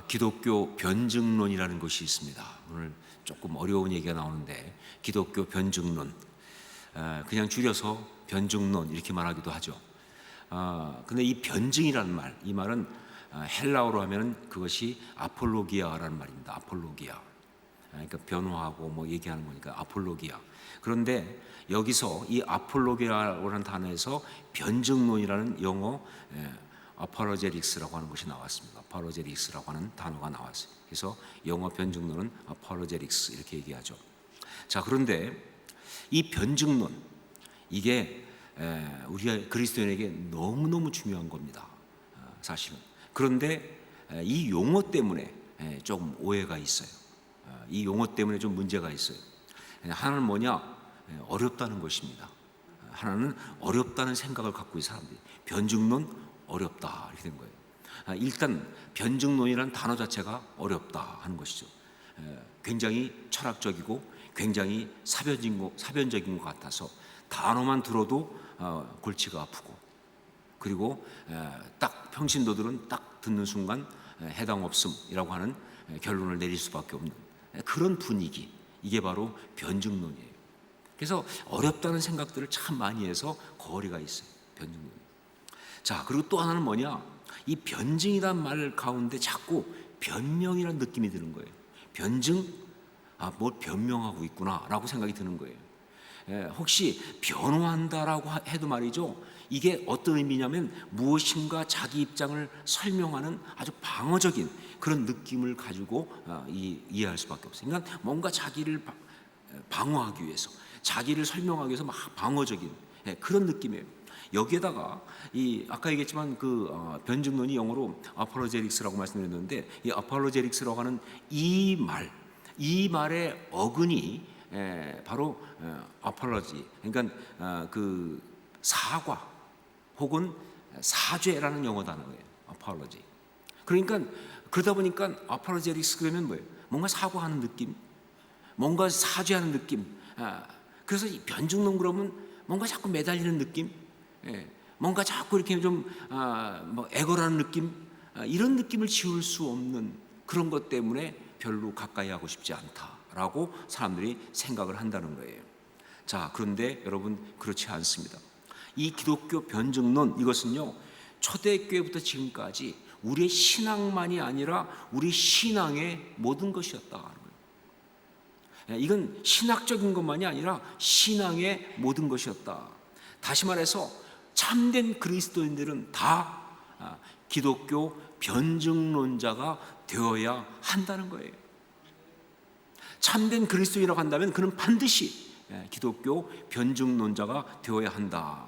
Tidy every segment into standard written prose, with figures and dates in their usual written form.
기독교 변증론이라는 것이 있습니다. 오늘 조금 어려운 얘기가 나오는데 기독교 변증론, 그냥 줄여서 변증론 이렇게 말하기도 하죠. 근데 이 변증이라는 말, 이 말은 헬라어로 하면 그것이 아폴로기아라는 말입니다. 아폴로기아. 그러니까 변호하고 뭐 얘기하는 거니까 아폴로기아. 그런데 여기서 이 아폴로기아라는 단어에서 변증론이라는 영어 아폴로제틱스라고 하는 것이 나왔습니다. 아폴로제틱스라고 하는 단어가 나왔어요. 그래서 영어 변증론은 아폴로제틱스 이렇게 얘기하죠. 자, 그런데 이 변증론, 이게 우리가 그리스도인에게 너무너무 중요한 겁니다. 사실은. 그런데 이 용어 때문에 조금 오해가 있어요. 이 용어 때문에 좀 문제가 있어요. 하나는 뭐냐? 어렵다는 것입니다. 하나는 어렵다는 생각을 갖고 있는 사람들이 변증론 어렵다 이렇게 된 거예요. 일단 변증론이라는 단어 자체가 어렵다 하는 것이죠. 굉장히 철학적이고 굉장히 사변적인 것 같아서 단어만 들어도 골치가 아프고, 그리고 딱 평신도들은 딱 듣는 순간 해당 없음이라고 하는 결론을 내릴 수밖에 없는 그런 분위기, 이게 바로 변증론이에요. 그래서 어렵다는 생각들을 참 많이 해서 거리가 있어요. 변증론. 자, 그리고 또 하나는 뭐냐? 이 변증이란 말 가운데 자꾸 변명이라는 느낌이 드는 거예요. 변증? 뭘 변명하고 있구나라고 생각이 드는 거예요. 혹시 변호한다라고 해도 말이죠, 이게 어떤 의미냐면 무엇인가 자기 입장을 설명하는 아주 방어적인 그런 느낌을 가지고 이해할 수밖에 없어요. 그러니까 뭔가 자기를 방어하기 위해서, 자기를 설명하기 위해서 막 방어적인 그런 느낌이에요. 여기에다가 아까 얘기했지만 변증론이 영어로 아폴로제틱스라고 말씀드렸는데, 이 아폴로제틱스라고 하는 이 말의 어근이 바로 아폴로지, 그러니까 그 사과 혹은 사죄라는 영어 단어예요. 아폴로지. 그러니까 그러다 보니까 아폴로제틱스 그러면 뭐예요? 뭔가 사과하는 느낌, 뭔가 사죄하는 느낌. 그래서 이 변증론 그러면 뭔가 자꾸 매달리는 느낌, 뭔가 자꾸 이렇게 좀 뭐 애걸하는 느낌, 이런 느낌을 지울 수 없는 그런 것 때문에 별로 가까이 하고 싶지 않다라고 사람들이 생각을 한다는 거예요. 자, 그런데 여러분, 그렇지 않습니다. 이 기독교 변증론, 이것은요 초대교회부터 지금까지 우리의 신앙만이 아니라 우리 신앙의 모든 것이었다 하는 거예요. 이건 신학적인 것만이 아니라 신앙의 모든 것이었다. 다시 말해서 참된 그리스도인들은 다 기독교 변증론자가 되어야 한다는 거예요. 참된 그리스도인이라고 한다면 그는 반드시 기독교 변증론자가 되어야 한다.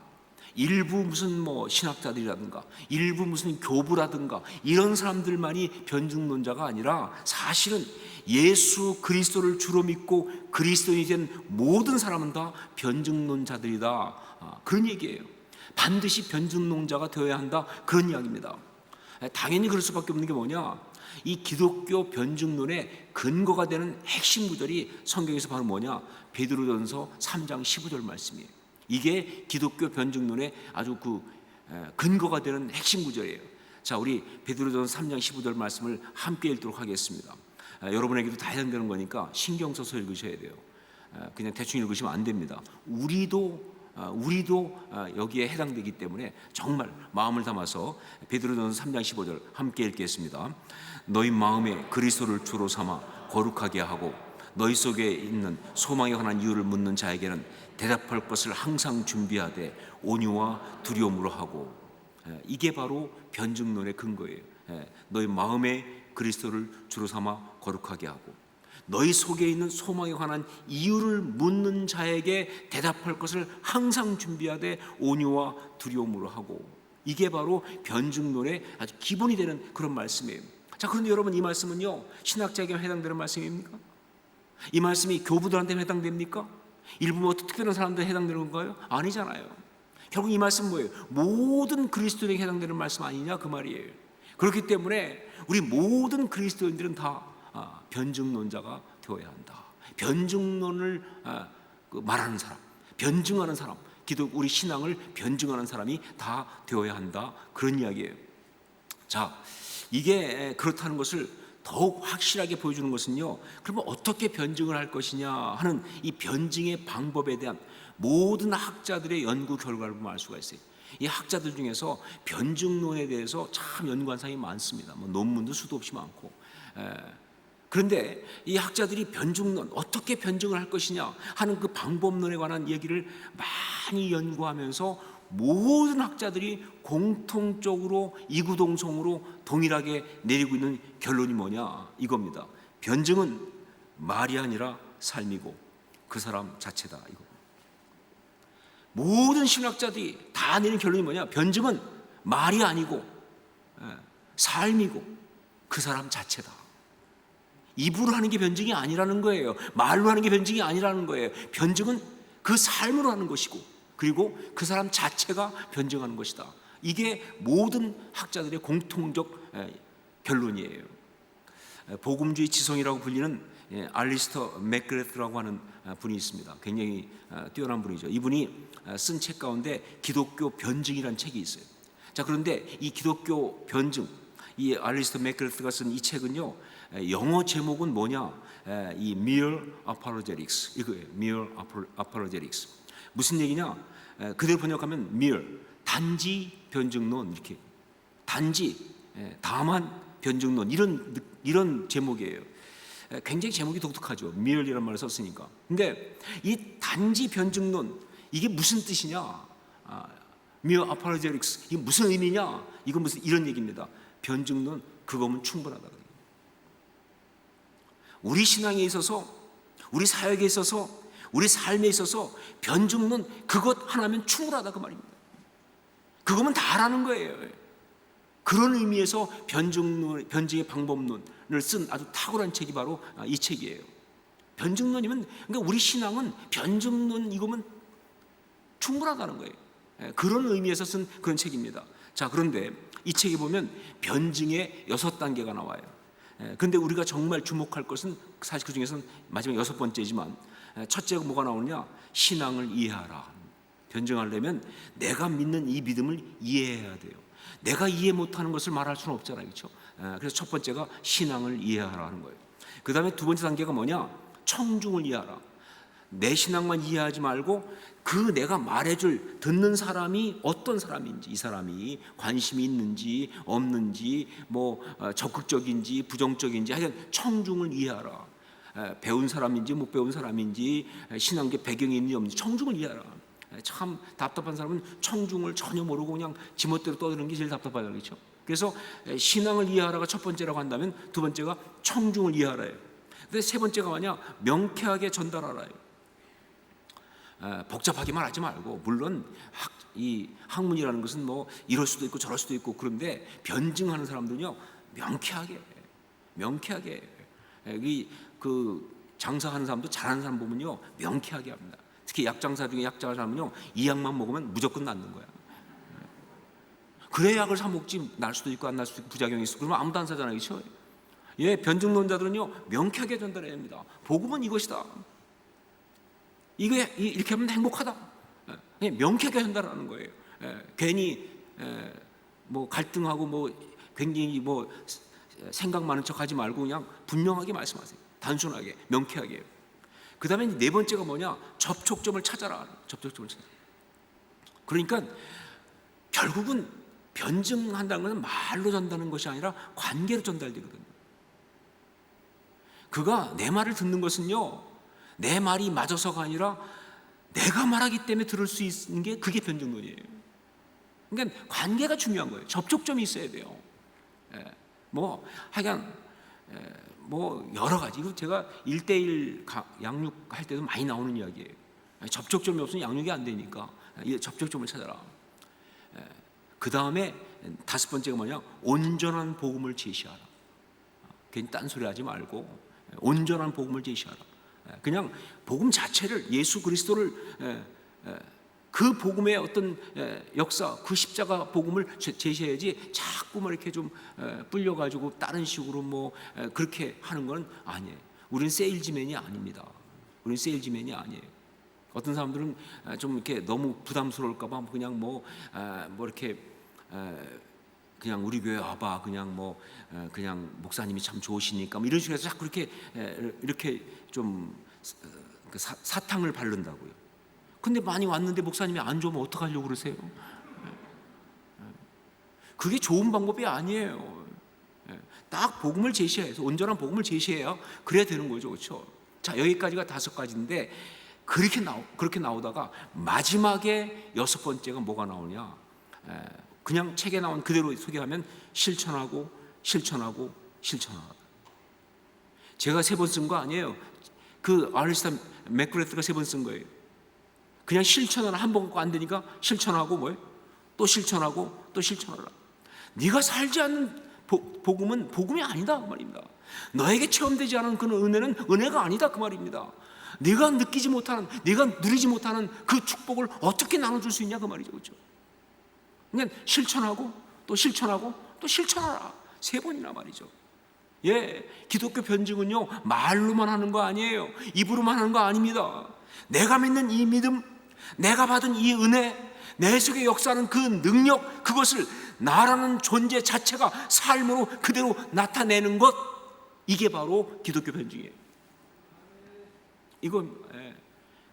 일부 무슨 신학자들이라든가 일부 무슨 교부라든가 이런 사람들만이 변증론자가 아니라 사실은 예수 그리스도를 주로 믿고 그리스도인이 된 모든 사람은 다 변증론자들이다, 그런 얘기예요. 반드시 변증론자가 되어야 한다, 그런 이야기입니다. 당연히 그럴 수밖에 없는 게 뭐냐? 이 기독교 변증론의 근거가 되는 핵심 구절이 성경에서 바로 뭐냐? 베드로전서 3장 15절 말씀이에요. 이게 기독교 변증론의 아주 근거가 되는 핵심 구절이에요. 자, 우리 베드로전서 3장 15절 말씀을 함께 읽도록 하겠습니다. 여러분에게도 다 해당되는 거니까 신경 써서 읽으셔야 돼요. 그냥 대충 읽으시면 안 됩니다. 우리도 여기에 해당되기 때문에 정말 마음을 담아서 베드로전서 3장 15절 함께 읽겠습니다. 너희 마음에 그리스도를 주로 삼아 거룩하게 하고 너희 속에 있는 소망에 관한 이유를 묻는 자에게는 대답할 것을 항상 준비하되 온유와 두려움으로 하고. 이게 바로 변증론의 근거예요. 너희 마음에 그리스도를 주로 삼아 거룩하게 하고 너희 속에 있는 소망에 관한 이유를 묻는 자에게 대답할 것을 항상 준비하되 온유와 두려움으로 하고. 이게 바로 변증론의 아주 기본이 되는 그런 말씀이에요. 자, 그런데 여러분, 이 말씀은요 신학자에게 해당되는 말씀입니까? 이 말씀이 교부들한테 해당됩니까? 일부 특별한 사람들에 해당되는 건가요? 아니잖아요. 결국 이 말씀은 뭐예요? 모든 그리스도인에게 해당되는 말씀 아니냐, 그 말이에요. 그렇기 때문에 우리 모든 그리스도인들은 다 변증론자가 되어야 한다. 변증론을 말하는 사람, 변증하는 사람, 우리 신앙을 변증하는 사람이 다 되어야 한다, 그런 이야기예요. 자, 이게 그렇다는 것을 더욱 확실하게 보여주는 것은요, 그러면 어떻게 변증을 할 것이냐 하는 이 변증의 방법에 대한 모든 학자들의 연구 결과를 보면 알 수가 있어요. 이 학자들 중에서 변증론에 대해서 참 연구한 사람이 많습니다. 뭐 논문도 수도 없이 많고. 그런데 이 학자들이 변증론, 어떻게 변증을 할 것이냐 하는 그 방법론에 관한 얘기를 많이 연구하면서 모든 학자들이 공통적으로 이구동성으로 동일하게 내리고 있는 결론이 뭐냐 이겁니다. 변증은 말이 아니라 삶이고 그 사람 자체다. 이거. 모든 신학자들이 다 내린 결론이 뭐냐? 변증은 말이 아니고 삶이고 그 사람 자체다. 입으로 하는 게 변증이 아니라는 거예요. 말로 하는 게 변증이 아니라는 거예요. 변증은 그 삶으로 하는 것이고 그리고 그 사람 자체가 변증하는 것이다. 이게 모든 학자들의 공통적 결론이에요. 복음주의 지성이라고 불리는 알리스터 맥그레트라고 하는 분이 있습니다. 굉장히 뛰어난 분이죠. 이분이 쓴 책 가운데 기독교 변증이라는 책이 있어요. 자, 그런데 이 기독교 변증, 이 알리스터 맥그레트가 쓴 이 책은요, 영어 제목은 뭐냐? 이 Mere Apologetics 이거예요. Mere Apologetics. 무슨 얘기냐? 그대로 번역하면 mere, 단지 변증론, 이렇게 단지, 다만 변증론, 이런 제목이에요. 굉장히 제목이 독특하죠. mere이라는 말을 썼으니까. 근데 이 단지 변증론, 이게 무슨 뜻이냐? mere apologetics, 이게 무슨 의미냐? 이건 무슨 이런 얘기입니다. 변증론 그거면 충분하다. 우리 신앙에 있어서, 우리 사역에 있어서, 우리 삶에 있어서 변증론 그것 하나면 충분하다 그 말입니다. 그거면 다라는 거예요. 그런 의미에서 변증의 방법론을 쓴 아주 탁월한 책이 바로 이 책이에요. 변증론이면, 그러니까 우리 신앙은 변증론 이거면 충분하다는 거예요. 그런 의미에서 쓴 그런 책입니다. 자, 그런데 이 책에 보면 변증의 6단계가 나와요. 그런데 우리가 정말 주목할 것은 사실 그 중에서는 마지막 6번째지만 첫째가 뭐가 나오느냐? 신앙을 이해하라. 변증하려면 내가 믿는 이 믿음을 이해해야 돼요. 내가 이해 못하는 것을 말할 수는 없잖아요, 그렇죠? 그래서 첫 번째가 신앙을 이해하라 하는 거예요. 그 다음에 두 번째 단계가 뭐냐? 청중을 이해하라. 내 신앙만 이해하지 말고 그 내가 말해줄 듣는 사람이 어떤 사람인지, 이 사람이 관심이 있는지 없는지, 뭐 적극적인지 부정적인지, 하여간 청중을 이해하라. 배운 사람인지 못 배운 사람인지, 신앙계 배경이 있는지 없는지 청중을 이해하라. 참 답답한 사람은 청중을 전혀 모르고 그냥 지멋대로 떠드는 게 제일 답답하죠, 그렇죠? 그래서 신앙을 이해하라가 첫 번째라고 한다면 두 번째가 청중을 이해하라예요. 근데 세 번째가 뭐냐? 명쾌하게 전달하라예요. 복잡하게 말하지 말고, 물론 이 학문이라는 것은 뭐 이럴 수도 있고 저럴 수도 있고, 그런데 변증하는 사람들은요 명쾌하게 그 장사하는 사람도 잘하는 사람 보면요 명쾌하게 합니다. 특히 약장사 중에 약장사면요 이 약만 먹으면 무조건 낫는 거야. 그래 약을 사 먹지, 날 수도 있고 안 날 수도 있고 부작용이 있어. 그러면 아무도 안 사잖아요, 그렇죠? 변증론자들은요 명쾌하게 전달해야 합니다. 복음은 이것이다. 이게 이렇게 하면 행복하다. 그냥 명쾌하게 전달하는 거예요. 괜히 뭐 갈등하고 뭐 굉장히 뭐 생각 많은 척하지 말고 그냥 분명하게 말씀하세요. 단순하게, 명쾌하게. 그 다음에 네 번째가 뭐냐? 접촉점을 찾아라. 접촉점을 찾아라. 그러니까 결국은 변증한다는 것은 말로 전달하는 것이 아니라 관계로 전달되거든요. 그가 내 말을 듣는 것은요, 내 말이 맞아서가 아니라 내가 말하기 때문에 들을 수 있는 게 그게 변증론이에요. 그러니까 관계가 중요한 거예요. 접촉점이 있어야 돼요. 뭐 하여간 뭐 여러 가지. 이거 제가 1:1 양육할 때도 많이 나오는 이야기예요. 접촉점이 없으면 양육이 안 되니까 접촉점을 찾아라. 그 다음에 다섯 번째가 뭐냐? 온전한 복음을 제시하라. 괜히 딴소리 하지 말고 온전한 복음을 제시하라. 그냥 복음 자체를, 예수 그리스도를, 그 복음의 어떤 역사, 그 십자가 복음을 제시해야지 자꾸 뭐 이렇게 좀 불려가지고 다른 식으로 뭐 그렇게 하는 건 아니에요. 우리는 세일즈맨이 아닙니다. 우리는 세일즈맨이 아니에요. 어떤 사람들은 좀 이렇게 너무 부담스러울까봐 그냥 뭐 이렇게 그냥 우리 교회 와봐, 그냥 뭐 그냥 목사님이 참 좋으시니까 뭐 이런 식으로 해서 자꾸 이렇게 좀 사탕을 바른다고요. 근데 많이 왔는데 목사님이 안 좋으면 어떡하려고 그러세요? 그게 좋은 방법이 아니에요. 딱 복음을 제시해서 온전한 복음을 제시해야 그래야 되는 거죠, 그렇죠? 자, 여기까지가 5가지인데 그렇게 나오다가 마지막에 6번째가 뭐가 나오냐? 그냥 책에 나온 그대로 소개하면 실천하고 실천하고 실천하다. 제가 3번 쓴 거 아니에요. 그 알리스타 맥그레트가 3번 쓴 거예요. 그냥 실천하라. 한 번 갖고 안 되니까 실천하고 뭐예요? 또 실천하고 또 실천하라. 네가 살지 않는 복음은 복음이 아니다 그 말입니다. 너에게 체험되지 않은 그 은혜는 은혜가 아니다 그 말입니다. 네가 느끼지 못하는, 네가 누리지 못하는 그 축복을 어떻게 나눠줄 수 있냐 그 말이죠, 그렇죠? 그냥 실천하고 또 실천하고 또 실천하라. 3번이나 말이죠. 기독교 변증은요 말로만 하는 거 아니에요. 입으로만 하는 거 아닙니다. 내가 믿는 이 믿음, 내가 받은 이 은혜, 내 속에 역사하는 그 능력, 그것을 나라는 존재 자체가 삶으로 그대로 나타내는 것, 이게 바로 기독교 변증이에요.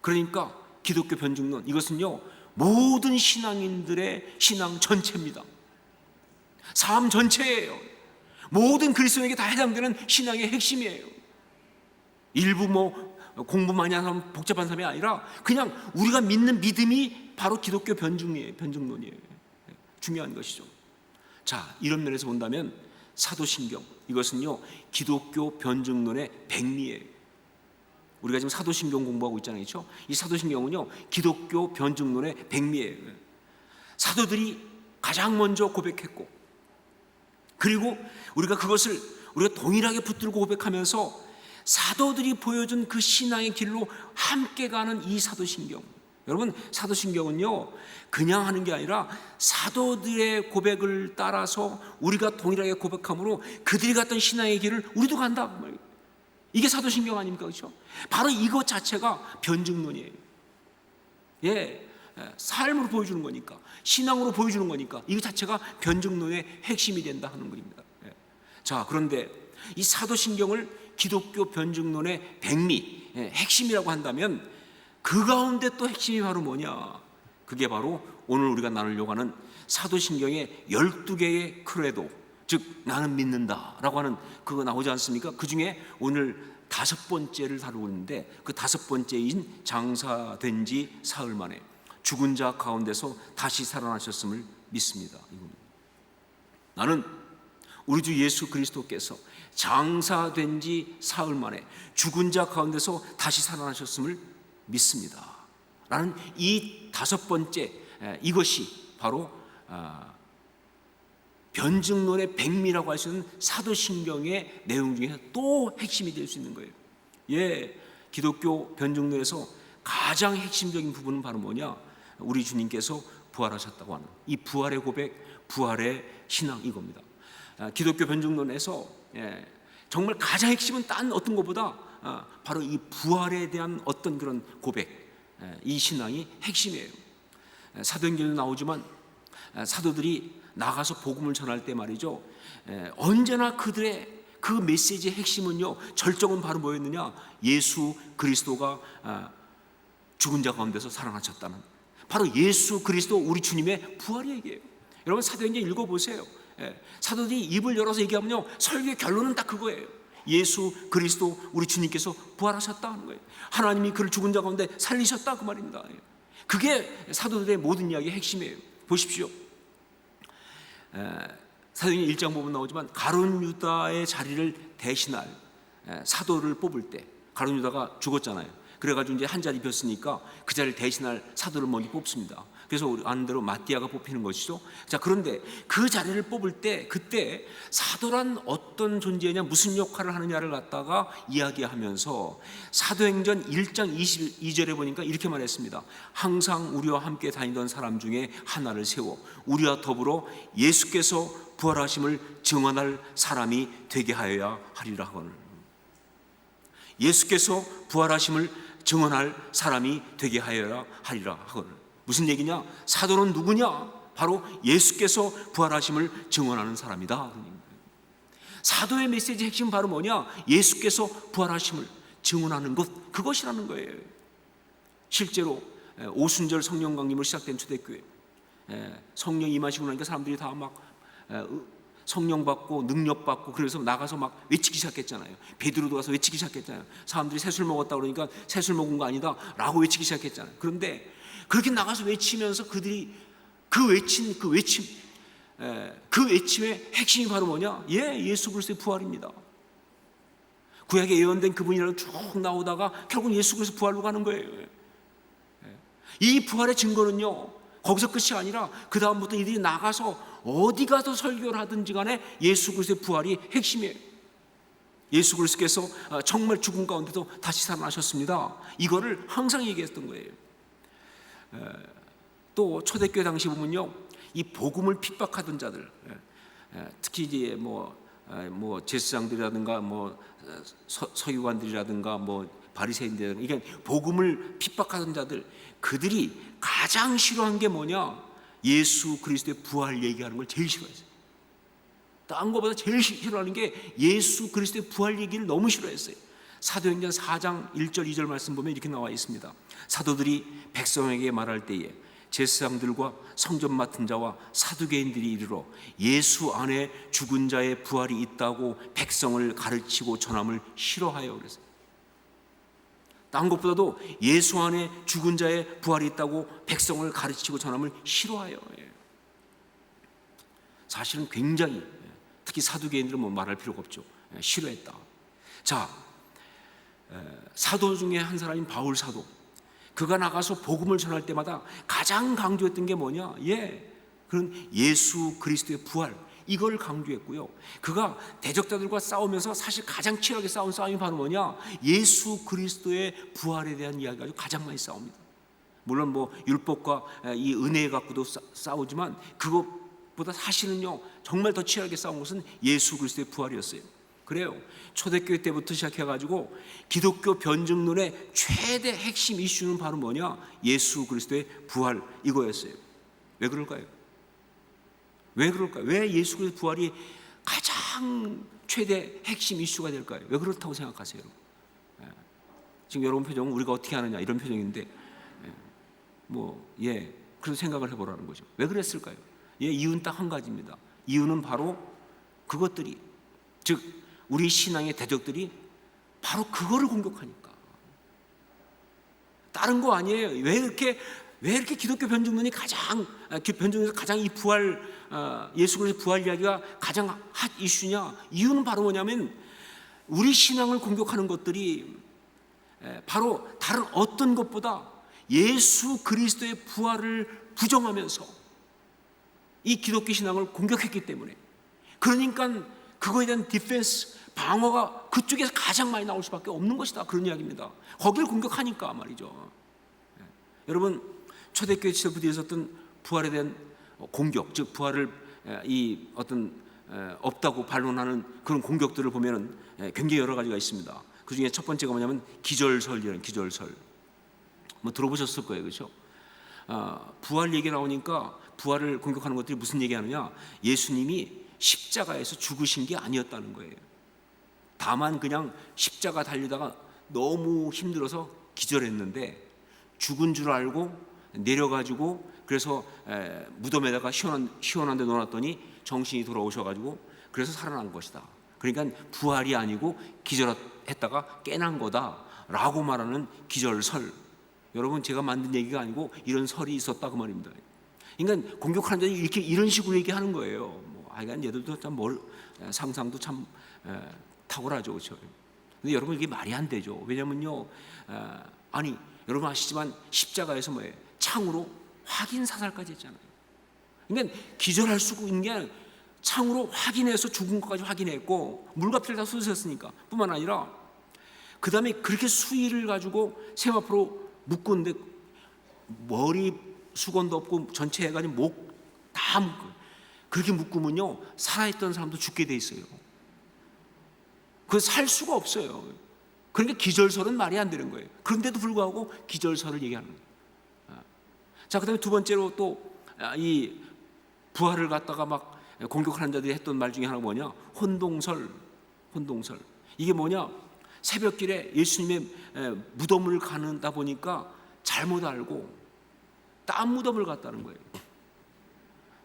그러니까 기독교 변증론, 이것은요 모든 신앙인들의 신앙 전체입니다. 삶 전체예요. 모든 그리스도인에게 다 해당되는 신앙의 핵심이에요. 일부 공부 많이 하는 사람, 복잡한 사람이 아니라 그냥 우리가 믿는 믿음이 바로 기독교 변증론이에요. 중요한 것이죠. 자, 이런 면에서 본다면 사도신경, 이것은요 기독교 변증론의 백미예요. 우리가 지금 사도신경 공부하고 있잖아요, 그렇죠? 이 사도신경은요 기독교 변증론의 백미예요. 사도들이 가장 먼저 고백했고, 그리고 우리가 그것을 우리가 동일하게 붙들고 고백하면서 사도들이 보여준 그 신앙의 길로 함께 가는 이 사도신경. 여러분, 사도신경은요 그냥 하는 게 아니라 사도들의 고백을 따라서 우리가 동일하게 고백함으로 그들이 갔던 신앙의 길을 우리도 간다. 이게 사도신경 아닙니까? 그렇죠? 바로 이것 자체가 변증론이에요. 삶으로 보여주는 거니까, 신앙으로 보여주는 거니까 이것 자체가 변증론의 핵심이 된다 하는 것입니다. 자, 그런데 이 사도신경을 기독교 변증론의 백미, 핵심이라고 한다면 그 가운데 또 핵심이 바로 뭐냐? 그게 바로 오늘 우리가 나누려고 하는 사도신경의 12개의 크레도, 즉 나는 믿는다라고 하는 그거 나오지 않습니까? 그 중에 오늘 5번째를 다루고 있는데, 그 5번째인 장사된 지 사흘 만에 죽은 자 가운데서 다시 살아나셨음을 믿습니다. 나는 우리 주 예수 그리스도께서 장사된 지 사흘 만에 죽은 자 가운데서 다시 살아나셨음을 믿습니다 라는 이 5번째, 이것이 바로 변증론의 백미라고 할 수 있는 사도신경의 내용 중에 또 핵심이 될 수 있는 거예요. 기독교 변증론에서 가장 핵심적인 부분은 바로 뭐냐? 우리 주님께서 부활하셨다고 하는 이 부활의 고백, 부활의 신앙, 이겁니다. 기독교 변증론에서 정말 가장 핵심은 딴 어떤 것보다 바로 이 부활에 대한 어떤 그런 고백, 이 신앙이 핵심이에요. 사도행전에 나오지만 사도들이 나가서 복음을 전할 때 말이죠, 언제나 그들의 그 메시지의 핵심은요, 절정은 바로 뭐였느냐? 예수 그리스도가 죽은 자 가운데서 살아나셨다는, 바로 예수 그리스도 우리 주님의 부활 얘기예요. 여러분, 사도행전 읽어보세요. 사도들이 입을 열어서 얘기하면요, 설교의 결론은 딱 그거예요. 예수 그리스도 우리 주님께서 부활하셨다 하는 거예요. 하나님이 그를 죽은 자 가운데 살리셨다 그 말입니다. 그게 사도들의 모든 이야기의 핵심이에요. 보십시오. 사도행전 1장 보면 나오지만 가룟 유다의 자리를 대신할 사도를 뽑을 때, 가룟 유다가 죽었잖아요. 그래가지고 이제 한 자리 비었으니까 그 자리를 대신할 사도를 먼저 뽑습니다. 그래서 우리 아는 대로 마띠아가 뽑히는 것이죠. 자, 그런데 그 자리를 뽑을 때, 그때 사도란 어떤 존재냐, 무슨 역할을 하느냐를 갖다가 이야기하면서 사도행전 1장 22절에 보니까 이렇게 말했습니다. 항상 우리와 함께 다니던 사람 중에 하나를 세워 우리와 더불어 예수께서 부활하심을 증언할 사람이 되게 하여야 하리라 하거늘. 예수께서 부활하심을 증언할 사람이 되게 하여야 하리라 하거늘. 무슨 얘기냐? 사도는 누구냐? 바로 예수께서 부활하심을 증언하는 사람이다. 사도의 메시지의 핵심은 바로 뭐냐? 예수께서 부활하심을 증언하는 것, 그것이라는 거예요. 실제로 오순절 성령 강림으로 시작된 초대교회, 성령 임하시고 나니까 사람들이 다 막 성령 받고 능력 받고 그래서 나가서 막 외치기 시작했잖아요. 베드로도 가서 외치기 시작했잖아요. 사람들이 새술 먹었다 그러니까 새술 먹은 거 아니다 라고 외치기 시작했잖아요. 그런데 그렇게 나가서 외치면서 그들이 그 외침의 핵심이 바로 뭐냐? 예수 그리스도의 부활입니다. 구약에 예언된 그분이라고 쭉 나오다가 결국 예수 그리스도 부활로 가는 거예요. 이 부활의 증거는요, 거기서 끝이 아니라 그 다음부터 이들이 나가서 어디 가서 설교를 하든지 간에 예수 그리스도의 부활이 핵심이에요. 예수 그리스도께서 정말 죽음 가운데도 다시 살아나셨습니다. 이거를 항상 얘기했던 거예요. 또 초대교회 당시 보면요, 이 복음을 핍박하던 자들, 특히 이제 뭐 제사장들이라든가 서기관들이라든가 바리새인들, 이게 복음을 핍박하던 자들, 그들이 가장 싫어한 게 뭐냐? 예수 그리스도의 부활 얘기하는 걸 제일 싫어했어요. 딴 거보다 제일 싫어하는 게 예수 그리스도의 부활 얘기를 너무 싫어했어요. 사도행전 4장 1절 2절 말씀 보면 이렇게 나와 있습니다. 사도들이 백성에게 말할 때에 제사장들과 성전 맡은 자와 사두개인들이 이르러 예수 안에 죽은 자의 부활이 있다고 백성을 가르치고 전함을 싫어하여 그랬어요. 딴 것보다도 예수 안에 죽은 자의 부활이 있다고 백성을 가르치고 전함을 싫어하여. 사실은 굉장히, 특히 사두개인들은 말할 필요가 없죠. 싫어했다. 자, 사도 중에 한 사람인 바울 사도, 그가 나가서 복음을 전할 때마다 가장 강조했던 게 뭐냐? 그런 예수 그리스도의 부활, 이걸 강조했고요. 그가 대적자들과 싸우면서 사실 가장 치열하게 싸운 싸움이 바로 뭐냐? 예수 그리스도의 부활에 대한 이야기가 아주 가장 많이 싸웁니다. 물론 율법과 이 은혜 갖고도 싸우지만 그것보다 사실은요, 정말 더 치열하게 싸운 것은 예수 그리스도의 부활이었어요. 그래요. 초대교회 때부터 시작해가지고 기독교 변증론의 최대 핵심 이슈는 바로 뭐냐? 예수 그리스도의 부활, 이거였어요. 왜 그럴까요? 왜 예수 그리스도의 부활이 가장 최대 핵심 이슈가 될까요? 왜 그렇다고 생각하세요? 지금 여러분 표정은 우리가 어떻게 하느냐 이런 표정인데, 그런 생각을 해보라는 거죠. 왜 그랬을까요? 이유는 딱 한 가지입니다. 이유는 바로 그것들이, 즉 우리 신앙의 대적들이 바로 그거를 공격하니까. 다른 거 아니에요. 왜 이렇게 기독교 변증론이 변증론에서 가장 이 부활, 예수 그리스도 부활 이야기가 가장 핫 이슈냐? 이유는 바로 뭐냐면 우리 신앙을 공격하는 것들이 바로 다른 어떤 것보다 예수 그리스도의 부활을 부정하면서 이 기독교 신앙을 공격했기 때문에, 그러니까 그거에 대한 디펜스, 방어가 그쪽에서 가장 많이 나올 수밖에 없는 것이다, 그런 이야기입니다. 거기를 공격하니까 말이죠. 여러분, 초대교회 시대부터 있었던 부활에 대한 공격, 즉 부활을 없다고 반론하는 그런 공격들을 보면은 굉장히 여러 가지가 있습니다. 그 중에 첫 번째가 뭐냐면 기절설이라는, 기절설. 들어보셨을 거예요, 그렇죠? 부활 얘기 나오니까 부활을 공격하는 것들이 무슨 얘기하느냐? 예수님이 십자가에서 죽으신 게 아니었다는 거예요. 다만 그냥 십자가 달리다가 너무 힘들어서 기절했는데 죽은 줄 알고 내려가지고, 그래서 무덤에다가 시원한 데 넣어놨더니 정신이 돌아오셔가지고 그래서 살아난 것이다. 그러니까 부활이 아니고 기절했다가 깨난 거다 라고 말하는 기절설. 여러분, 제가 만든 얘기가 아니고 이런 설이 있었다 그 말입니다. 그러니까 공격하는 자들이 이런 식으로 얘기하는 거예요. 하여간 얘들도 참 상상도 참 탁월하죠, 그렇죠? 근데 여러분, 이게 말이 안 되죠. 왜냐면요, 여러분 아시지만 십자가에서 뭐예요? 창으로 확인 사살까지 했잖아요. 그러니까 기절할 수 있는 게 창으로 확인해서 죽은 것까지 확인했고, 물과 피를 다 쏟으셨으니까. 뿐만 아니라 그 다음에 그렇게 수의를 가지고 세마포로 묶었는데 머리 수건도 없고 전체 해가지고 목 다 묶고, 그렇게 묶으면요 살아있던 사람도 죽게 돼 있어요. 살 수가 없어요. 그러니까 기절설은 말이 안 되는 거예요. 그런데도 불구하고 기절설을 얘기하는 거예요. 자, 그 다음에 두 번째로 또 이 부활을 갖다가 막 공격하는 자들이 했던 말 중에 하나가 뭐냐? 혼동설. 이게 뭐냐? 새벽길에 예수님의 무덤을 가는다 보니까 잘못 알고 딴 무덤을 갔다는 거예요.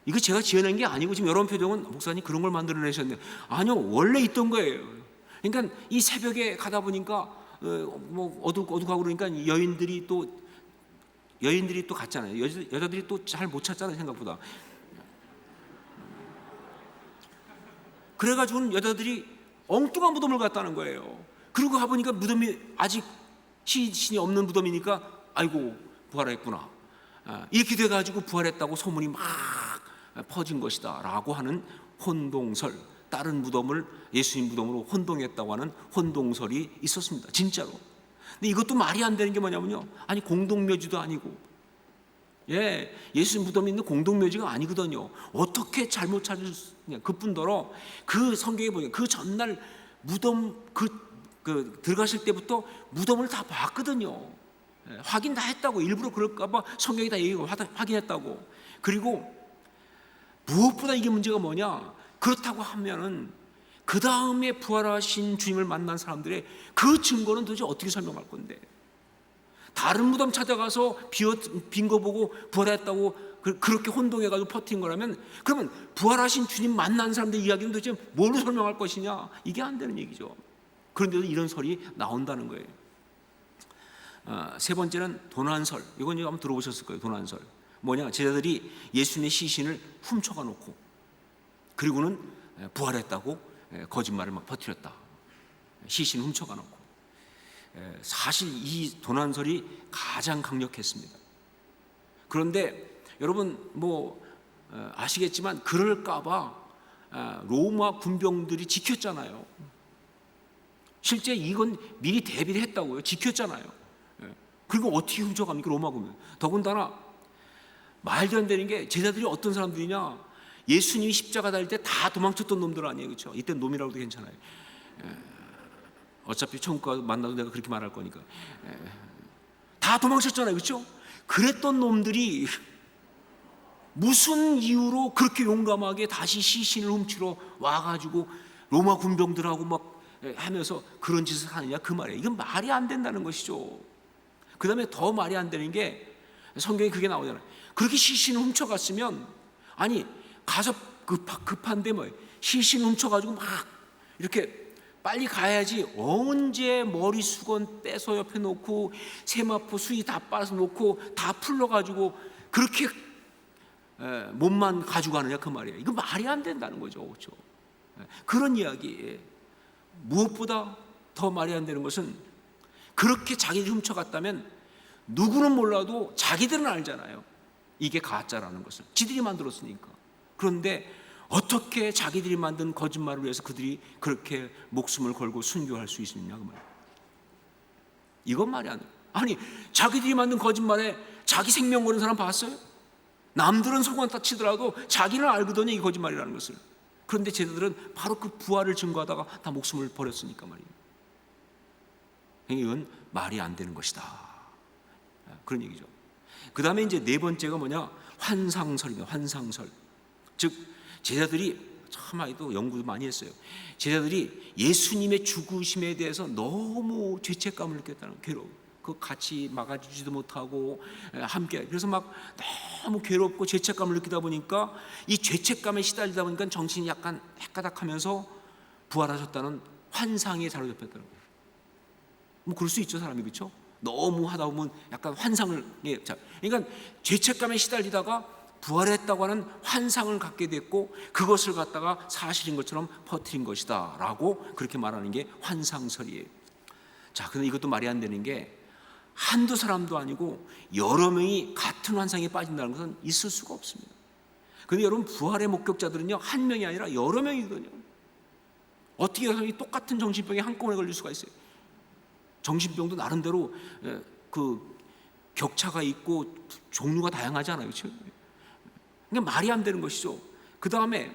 이거 제가 지어낸 게 아니고 지금 여러분 표정은 목사님 그런 걸 만들어내셨네. 아니요, 원래 있던 거예요. 그러니까 이 새벽에 가다 보니까 뭐 어두가고 그러니까 여인들이 또 갔잖아요. 여자들이 또 잘 못 찾잖아요, 생각보다. 그래가지고는 여자들이 엉뚱한 무덤을 갔다는 거예요. 그리고 가보니까 무덤이 아직 시신이 없는 무덤이니까 아이고 부활했구나, 이렇게 돼가지고 부활했다고 소문이 막 퍼진 것이다 라고 하는 혼동설, 다른 무덤을 예수님 무덤으로 혼동했다고 하는 혼동설이 있었습니다. 진짜로. 근데 이것도 말이 안 되는 게 뭐냐면요, 아니 공동묘지도 아니고, 예수님 무덤이 있는 공동묘지가 아니거든요. 어떻게 잘못 찾으냐. 그뿐더러 그 성경에 보면 그 전날 무덤 들어가실 때부터 무덤을 다 봤거든요. 확인 다 했다고. 일부러 그럴까봐 성경이 다 얘기하고 확인했다고. 그리고 무엇보다 이게 문제가 뭐냐, 그렇다고 하면은 그 다음에 부활하신 주님을 만난 사람들의 그 증거는 도대체 어떻게 설명할 건데, 다른 무덤 찾아가서 빈 거 보고 부활했다고 그렇게 혼동해가지고 퍼뜨린 거라면, 그러면 부활하신 주님 만난 사람들 이야기는 도대체 뭘로 설명할 것이냐, 이게 안 되는 얘기죠. 그런데도 이런 설이 나온다는 거예요. 세 번째는 도난설. 이건 한번 들어보셨을 거예요. 도난설 뭐냐, 제자들이 예수님의 시신을 훔쳐가 놓고 그리고는 부활했다고 거짓말을 막 퍼뜨렸다. 시신을 훔쳐가 놓고. 사실 이 도난설이 가장 강력했습니다. 그런데 여러분 아시겠지만 그럴까봐 로마 군병들이 지켰잖아요. 실제 이건 미리 대비를 했다고요. 지켰잖아요. 그리고 어떻게 훔쳐갑니까, 로마 군병. 더군다나 말도 안 되는 게, 제자들이 어떤 사람들이냐, 예수님이 십자가 달릴 때 다 도망쳤던 놈들 아니에요, 그렇죠? 이때 놈이라고도 괜찮아요. 어차피 천국 가서 만나도 내가 그렇게 말할 거니까. 다 도망쳤잖아요, 그렇죠? 그랬던 놈들이 무슨 이유로 그렇게 용감하게 다시 시신을 훔치러 와가지고 로마 군병들하고 막 하면서 그런 짓을 하느냐, 그 말이에요. 이건 말이 안 된다는 것이죠. 그 다음에 더 말이 안 되는 게, 성경에 그게 나오잖아요. 그렇게 시신을 훔쳐갔으면, 아니 가서 급한데 시신 훔쳐가지고 막 이렇게 빨리 가야지. 언제 머리 수건 떼서 옆에 놓고 세마포 수위 다 빨아서 놓고 다 풀러가지고 그렇게 몸만 가지고 가느냐, 그 말이에요. 이거 말이 안 된다는 거죠, 그렇죠? 그런 이야기. 무엇보다 더 말이 안 되는 것은, 그렇게 자기들이 훔쳐갔다면 누구는 몰라도 자기들은 알잖아요, 이게 가짜라는 것을. 지들이 만들었으니까. 그런데 어떻게 자기들이 만든 거짓말을 위해서 그들이 그렇게 목숨을 걸고 순교할 수 있느냐, 그 말이에요. 이건 말이 안 돼요. 아니 자기들이 만든 거짓말에 자기 생명 거는 사람 봤어요? 남들은 속았다 치더라도 자기는 알거든요, 이 거짓말이라는 것을. 그런데 제자들은 바로 그 부활을 증거하다가 다 목숨을 버렸으니까 말이에요. 이건 말이 안 되는 것이다, 그런 얘기죠. 그 다음에 이제 네 번째가 뭐냐, 환상설입니다. 환상설. 즉 제자들이 참 아이도 연구도 많이 했어요. 제자들이 예수님의 죽으심에 대해서 너무 죄책감을 느꼈다는, 괴로움. 그 같이 막아주지도 못하고 함께, 그래서 막 너무 괴롭고 죄책감을 느끼다 보니까, 이 죄책감에 시달리다 보니까 정신이 약간 헷가닥하면서 부활하셨다는 환상에 사로잡혔다는 거예요. 뭐 그럴 수 있죠, 사람이, 그렇죠? 너무 하다 보면 약간 환상을, 그러니까 죄책감에 시달리다가 부활했다고 하는 환상을 갖게 됐고, 그것을 갖다가 사실인 것처럼 퍼뜨린 것이다 라고 그렇게 말하는 게 환상설이에요. 자, 근데 이것도 말이 안 되는 게, 한두 사람도 아니고 여러 명이 같은 환상에 빠진다는 것은 있을 수가 없습니다. 그런데 여러분, 부활의 목격자들은요, 한 명이 아니라 여러 명이거든요. 어떻게 사람이 똑같은 정신병에 한꺼번에 걸릴 수가 있어요? 정신병도 나름대로 그 격차가 있고 종류가 다양하잖아요, 그렇죠? 그러니까 말이 안 되는 것이죠. 그 다음에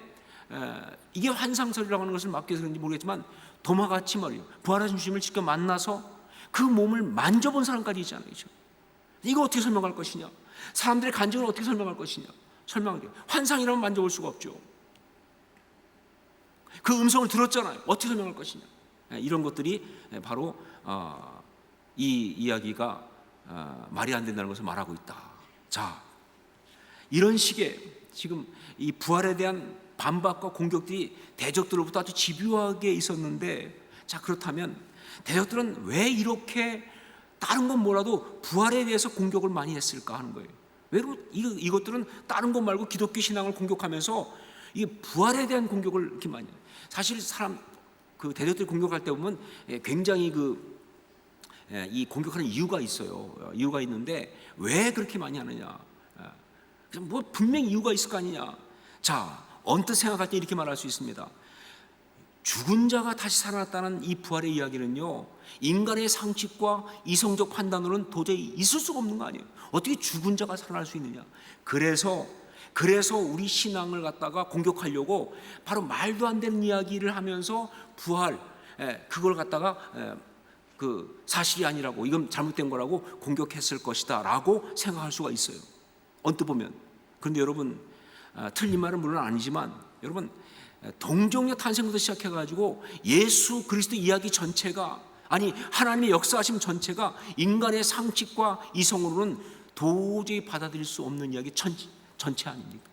이게 환상설이라고 하는 것을 맡겨서 그런지 모르겠지만, 도마같이 말이에요, 부활하신 주님을 직접 만나서 그 몸을 만져본 사람까지 있잖아요, 그렇죠? 이거 어떻게 설명할 것이냐? 사람들의 간증을 어떻게 설명할 것이냐? 설명이 돼요. 환상이라면 만져볼 수가 없죠. 그 음성을 들었잖아요. 어떻게 설명할 것이냐. 이런 것들이 바로 이 이야기가 말이 안 된다는 것을 말하고 있다. 자, 이런 식의 지금 이 부활에 대한 반박과 공격들이 대적들로부터 아주 집요하게 있었는데, 자, 그렇다면 대적들은 왜 이렇게 다른 건 몰라도 부활에 대해서 공격을 많이 했을까 하는 거예요. 왜 이것들은 다른 것 말고 기독교 신앙을 공격하면서 이 부활에 대한 공격을 이렇게 많이 해요. 사실 그 대적들이 공격할 때 보면 굉장히 이 공격하는 이유가 있어요. 이유가 있는데 왜 그렇게 많이 하느냐? 뭐 분명히 이유가 있을 거 아니냐? 자, 언뜻 생각할 때 이렇게 말할 수 있습니다. 죽은 자가 다시 살아났다는 이 부활의 이야기는요, 인간의 상식과 이성적 판단으로는 도저히 있을 수가 없는 거 아니에요. 어떻게 죽은 자가 살아날 수 있느냐? 그래서 우리 신앙을 갖다가 공격하려고 바로 말도 안 되는 이야기를 하면서 부활, 그걸 갖다가 그 사실이 아니라고, 이건 잘못된 거라고 공격했을 것이다 라고 생각할 수가 있어요, 언뜻 보면. 그런데 여러분, 틀린 말은 물론 아니지만, 여러분, 동정녀 탄생부터 시작해가지고 예수 그리스도 이야기 전체가, 아니 하나님의 역사하심 전체가 인간의 상식과 이성으로는 도저히 받아들일 수 없는 이야기 전체 아닙니까?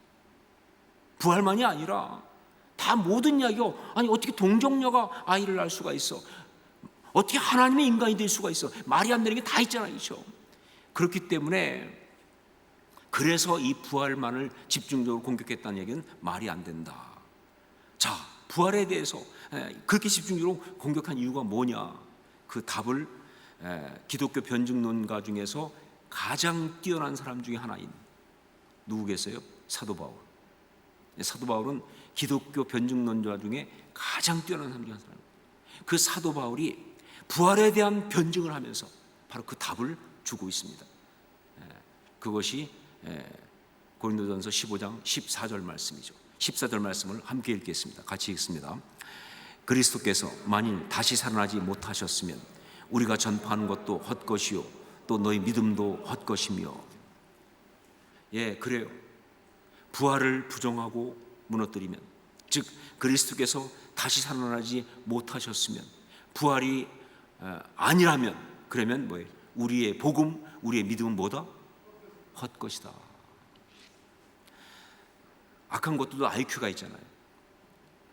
부활만이 아니라 다 모든 이야기요. 아니 어떻게 동정녀가 아이를 낳을 수가 있어? 어떻게 하나님의 인간이 될 수가 있어? 말이 안 되는 게 다 있잖아요, 그렇죠? 그렇기 때문에 그래서 이 부활만을 집중적으로 공격했다는 얘기는 말이 안 된다. 자, 부활에 대해서 그렇게 집중적으로 공격한 이유가 뭐냐? 그 답을 기독교 변증론가 중에서 가장 뛰어난 사람 중에 하나인 누구겠어요? 사도 바울. 사도 바울은 기독교 변증론자 중에 가장 뛰어난 사람 중에 한 사람. 그 사도 바울이 부활에 대한 변증을 하면서 바로 그 답을 주고 있습니다. 그것이 고린도전서 15장 14절 말씀이죠. 14절 말씀을 함께 읽겠습니다. 같이 읽습니다. 그리스도께서 만일 다시 살아나지 못하셨으면 우리가 전파하는 것도 헛것이요 또 너희 믿음도 헛것이며. 예, 그래요. 부활을 부정하고 무너뜨리면, 즉 그리스도께서 다시 살아나지 못하셨으면, 부활이 아니라면, 그러면 뭐예요? 우리의 복음, 우리의 믿음은 뭐다? 헛것이다. 악한 것들도 IQ가 있잖아요.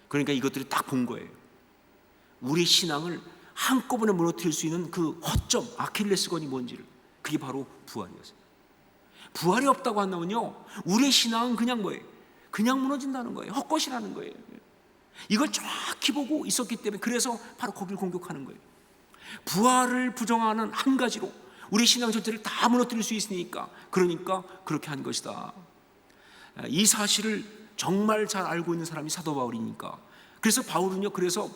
그러니까 이것들이 딱 본 거예요. 우리 신앙을 한꺼번에 무너뜨릴 수 있는 그 허점, 아킬레스건이 뭔지를. 그게 바로 부활이었어요. 부활이 없다고 한다면요, 우리의 신앙은 그냥 뭐예요? 그냥 무너진다는 거예요. 헛것이라는 거예요. 이걸 정확히 보고 있었기 때문에, 그래서 바로 거기를 공격하는 거예요. 부활을 부정하는 한 가지로 우리 신앙 전체를 다 무너뜨릴 수 있으니까, 그러니까 그렇게 한 것이다. 이 사실을 정말 잘 알고 있는 사람이 사도 바울이니까. 그래서 바울은요, 그래서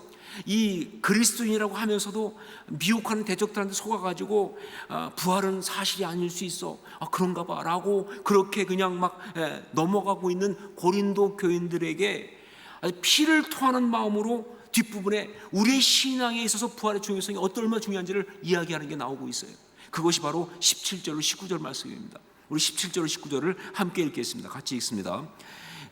이 그리스도인이라고 하면서도 미혹하는 대적들한테 속아가지고 부활은 사실이 아닐 수 있어, 그런가 봐 라고 그렇게 그냥 막 넘어가고 있는 고린도 교인들에게 피를 토하는 마음으로 뒷부분에 우리의 신앙에 있어서 부활의 중요성이 얼마나 중요한지를 이야기하는 게 나오고 있어요. 그것이 바로 17절로 19절 말씀입니다. 우리 17절로 19절을 함께 읽겠습니다. 같이 읽습니다.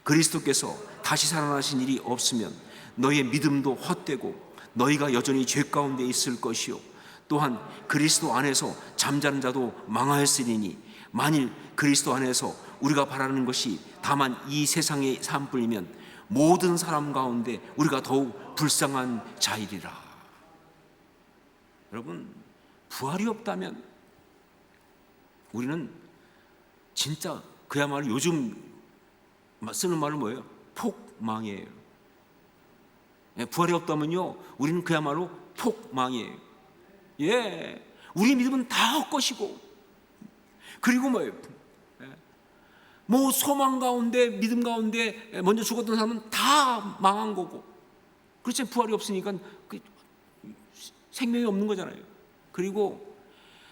그리스도께서 다시 살아나신 일이 없으면 너희의 믿음도 헛되고 너희가 여전히 죄 가운데 있을 것이요 또한 그리스도 안에서 잠자는 자도 망하였으리니 만일 그리스도 안에서 우리가 바라는 것이 다만 이 세상의 삶뿐이면 모든 사람 가운데 우리가 더욱 불쌍한 자이리라. 여러분, 부활이 없다면 우리는 진짜 그야말로 요즘 쓰는 말은 뭐예요? 폭망이에요. 부활이 없다면요, 우리는 그야말로 폭망이에요. 예, 우리 믿음은 다 헛것이고, 그리고 뭐예요? 뭐 소망 가운데, 믿음 가운데 먼저 죽었던 사람은 다 망한 거고, 그렇지, 부활이 없으니까 생명이 없는 거잖아요. 그리고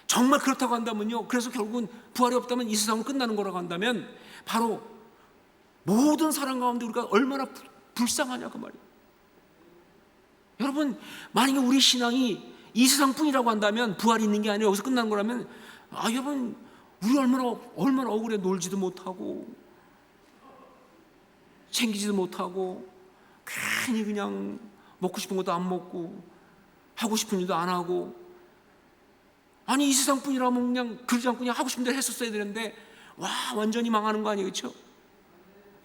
정말 그렇다고 한다면요, 그래서 결국은 부활이 없다면 이 세상은 끝나는 거라고 한다면 바로 모든 사람 가운데 우리가 얼마나 불쌍하냐 그 말이에요. 여러분, 만약에 우리 신앙이 이 세상뿐이라고 한다면, 부활이 있는 게 아니라 여기서 끝나는 거라면, 여러분, 우리 얼마나 억울해, 놀지도 못하고 챙기지도 못하고 괜히 그냥 먹고 싶은 것도 안 먹고 하고 싶은 일도 안 하고, 아니 이 세상뿐이라면 그냥 그러지 않고 그냥 하고 싶은 대로 했었어야 되는데 와 완전히 망하는 거 아니에요, 그렇죠?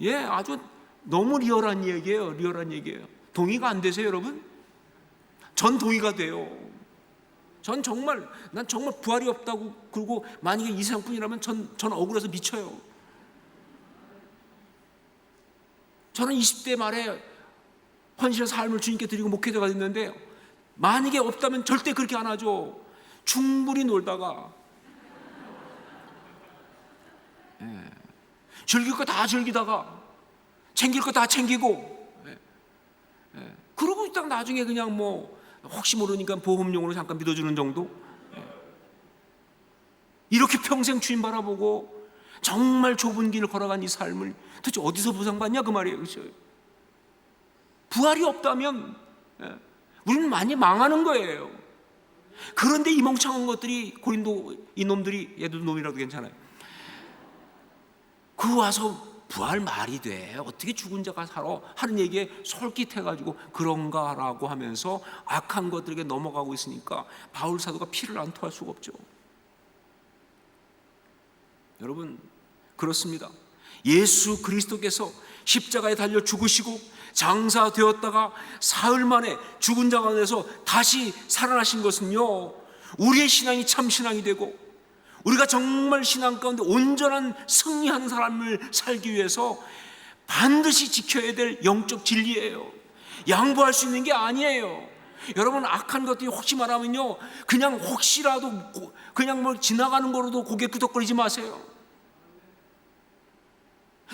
예, 아주 너무 리얼한 얘기예요. 리얼한 얘기예요. 동의가 안 되세요, 여러분? 전 동의가 돼요. 난 정말 부활이 없다고, 그리고 만약에 이 세상뿐이라면 전 억울해서 미쳐요. 저는 20대 말에 헌신의 삶을 주님께 드리고 목회자가 됐는데 만약에 없다면 절대 그렇게 안 하죠. 충분히 놀다가 즐길 거 다 즐기다가 챙길 거 다 챙기고, 그러고 있다가 나중에 그냥 뭐 혹시 모르니까 보험용으로 잠깐 믿어주는 정도. 이렇게 평생 주님 바라보고 정말 좁은 길을 걸어간 이 삶을 도대체 어디서 보상받냐 그 말이에요, 그렇죠? 부활이 없다면 우리는 많이 망하는 거예요. 그런데 이 멍청한 것들이, 고린도 이놈들이, 얘도 놈이라도 괜찮아요, 그 와서 부활 말이 돼, 어떻게 죽은 자가 살아 하는 얘기에 솔깃해가지고 그런가라고 하면서 악한 것들에게 넘어가고 있으니까 바울 사도가 피를 안 토할 수가 없죠. 여러분, 그렇습니다. 예수 그리스도께서 십자가에 달려 죽으시고 장사되었다가 사흘 만에 죽은 자 가운데서 다시 살아나신 것은요, 우리의 신앙이 참 신앙이 되고 우리가 정말 신앙 가운데 온전한 승리하는 삶을 살기 위해서 반드시 지켜야 될 영적 진리예요. 양보할 수 있는 게 아니에요. 여러분, 악한 것들이 혹시 말하면요, 그냥 혹시라도 그냥 뭐 지나가는 거로도 고개 끄덕거리지 마세요.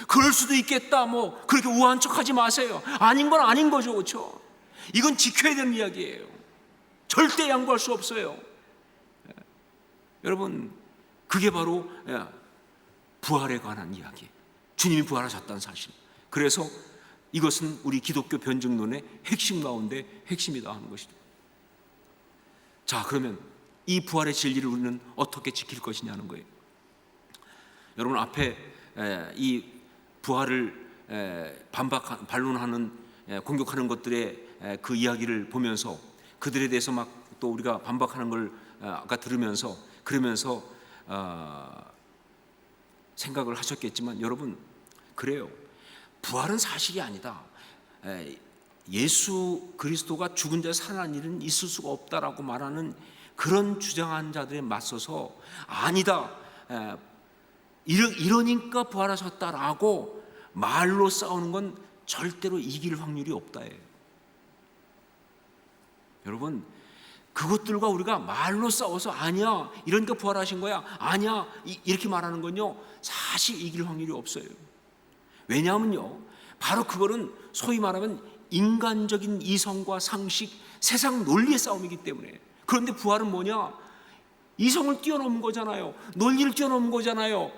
그럴 수도 있겠다, 뭐 그렇게 우아한 척하지 마세요. 아닌 건 아닌 거죠, 그렇죠? 이건 지켜야 되는 이야기예요. 절대 양보할 수 없어요. 여러분, 그게 바로 부활에 관한 이야기, 주님이 부활하셨다는 사실. 그래서 이것은 우리 기독교 변증론의 핵심 가운데 핵심이다 하는 것이죠. 자, 그러면 이 부활의 진리를 우리는 어떻게 지킬 것이냐는 거예요. 여러분, 앞에 이 부활을 반론하는, 공격하는 것들의 그 이야기를 보면서 그들에 대해서 막 또 우리가 반박하는 걸 아까 들으면서 그러면서 생각을 하셨겠지만, 여러분, 그래요. 부활은 사실이 아니다. 예수 그리스도가 죽은 자에 살아난 일은 있을 수가 없다라고 말하는 그런 주장한 자들에 맞서서 아니다, 이러니까 부활하셨다라고 말로 싸우는 건 절대로 이길 확률이 없다예요. 여러분, 그것들과 우리가 말로 싸워서 아니야, 이러니까 부활하신 거야, 아니야, 이렇게 말하는 건요, 사실 이길 확률이 없어요. 왜냐하면요, 바로 그거는 소위 말하면 인간적인 이성과 상식, 세상 논리의 싸움이기 때문에. 그런데 부활은 뭐냐? 이성을 뛰어넘은 거잖아요. 논리를 뛰어넘은 거잖아요.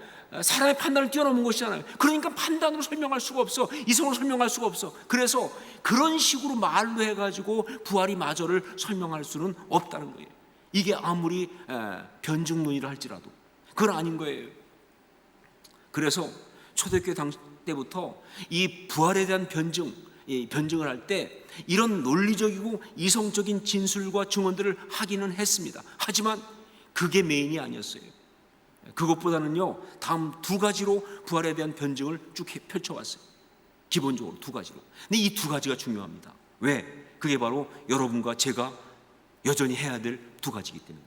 사람의 판단을 뛰어넘은 것이잖아요. 그러니까 판단으로 설명할 수가 없어. 이성으로 설명할 수가 없어. 그래서 그런 식으로 말로 해가지고 부활이 마저를 설명할 수는 없다는 거예요. 이게 아무리 변증론이라 할지라도 그건 아닌 거예요. 그래서 초대교회 당시 때부터 이 부활에 대한 변증을 할 때 이런 논리적이고 이성적인 진술과 증언들을 하기는 했습니다. 하지만 그게 메인이 아니었어요. 그것보다는요, 다음 두 가지로 부활에 대한 변증을 쭉 펼쳐왔어요. 기본적으로 두 가지로. 근데 이 두 가지가 중요합니다. 왜? 그게 바로 여러분과 제가 여전히 해야 될 두 가지이기 때문에.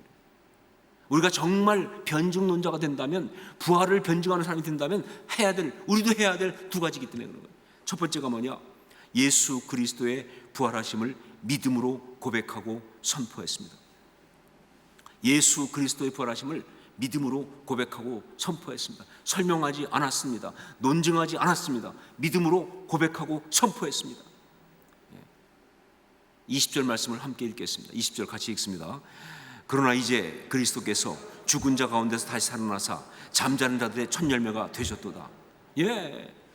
우리가 정말 변증론자가 된다면, 부활을 변증하는 사람이 된다면 우리도 해야 될 두 가지이기 때문에 그런 거예요. 첫 번째가 뭐냐? 예수 그리스도의 부활하심을 믿음으로 고백하고 선포했습니다. 예수 그리스도의 부활하심을 믿음으로 고백하고 선포했습니다. 설명하지 않았습니다. 논증하지 않았습니다. 믿음으로 고백하고 선포했습니다. 20절 말씀을 함께 읽겠습니다. 20절 같이 읽습니다. 그러나 이제 그리스도께서 죽은 자 가운데서 다시 살아나사 잠자는 자들의 첫 열매가 되셨도다.